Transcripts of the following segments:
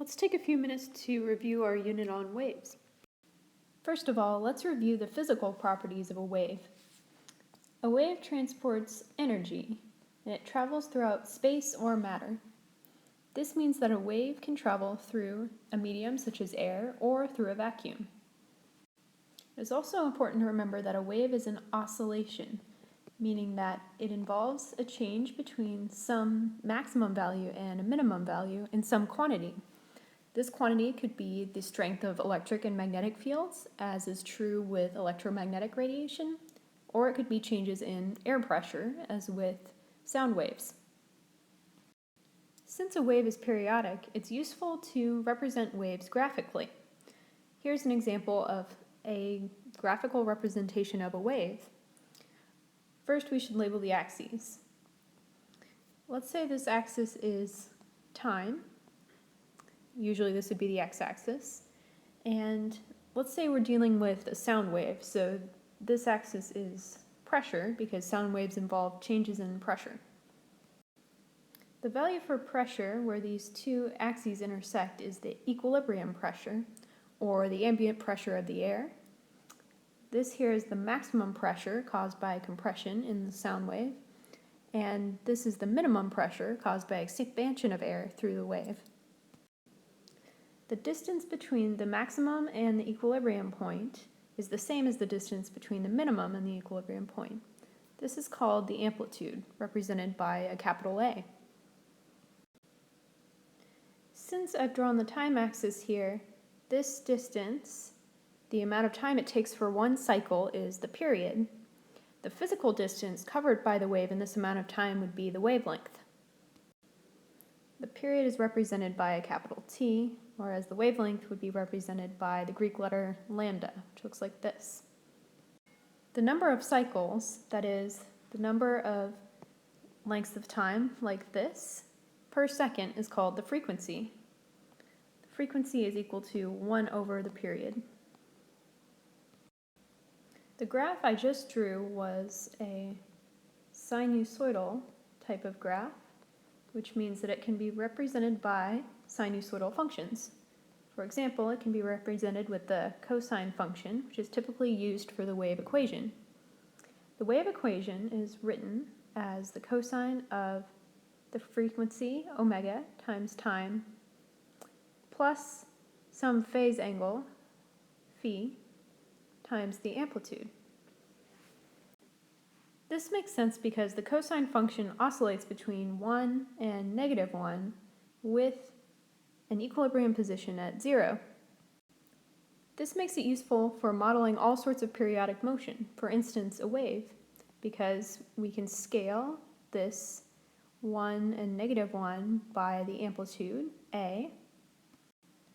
Let's take a few minutes to review our unit on waves. First of all, let's review the physical properties of a wave. A wave transports energy, and it travels throughout space or matter. This means that a wave can travel through a medium such as air or through a vacuum. It is also important to remember that a wave is an oscillation, meaning that it involves a change between some maximum value and a minimum value in some quantity. This quantity could be the strength of electric and magnetic fields, as is true with electromagnetic radiation, or it could be changes in air pressure, as with sound waves. Since a wave is periodic, it's useful to represent waves graphically. Here's an example of a graphical representation of a wave. First, we should label the axes. Let's say this axis is time. Usually this would be the x-axis. And let's say we're dealing with a sound wave, so this axis is pressure because sound waves involve changes in pressure. The value for pressure, where these two axes intersect, is the equilibrium pressure, or the ambient pressure of the air. This here is the maximum pressure caused by compression in the sound wave, and this is the minimum pressure caused by expansion of air through the wave. The distance between the maximum and the equilibrium point is the same as the distance between the minimum and the equilibrium point. This is called the amplitude, represented by a capital A. Since I've drawn the time axis here, this distance, the amount of time it takes for one cycle, is the period. The physical distance covered by the wave in this amount of time would be the wavelength. The period is represented by a capital T, whereas the wavelength would be represented by the Greek letter lambda, which looks like this. The number of cycles, that is, the number of lengths of time, like this, per second is called the frequency. The frequency is equal to 1 over the period. The graph I just drew was a sinusoidal type of graph, which means that it can be represented by sinusoidal functions. For example, it can be represented with the cosine function, which is typically used for the wave equation. The wave equation is written as the cosine of the frequency, omega, times time, plus some phase angle, phi, times the amplitude. This makes sense because the cosine function oscillates between 1 and -1 with an equilibrium position at 0. This makes it useful for modeling all sorts of periodic motion, for instance a wave, because we can scale this 1 and -1 by the amplitude, A,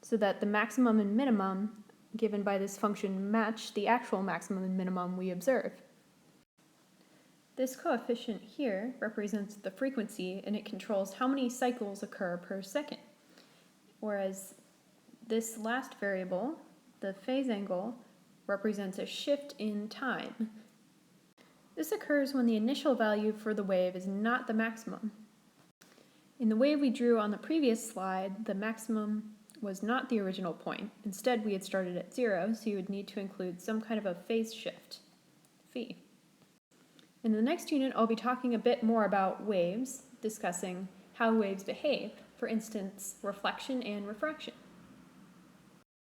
so that the maximum and minimum given by this function match the actual maximum and minimum we observe. This coefficient here represents the frequency, and it controls how many cycles occur per second, whereas this last variable, the phase angle, represents a shift in time. This occurs when the initial value for the wave is not the maximum. In the wave we drew on the previous slide, the maximum was not the original point. Instead, we had started at 0, so you would need to include some kind of a phase shift, phi. In the next unit, I'll be talking a bit more about waves, discussing how waves behave, for instance, reflection and refraction.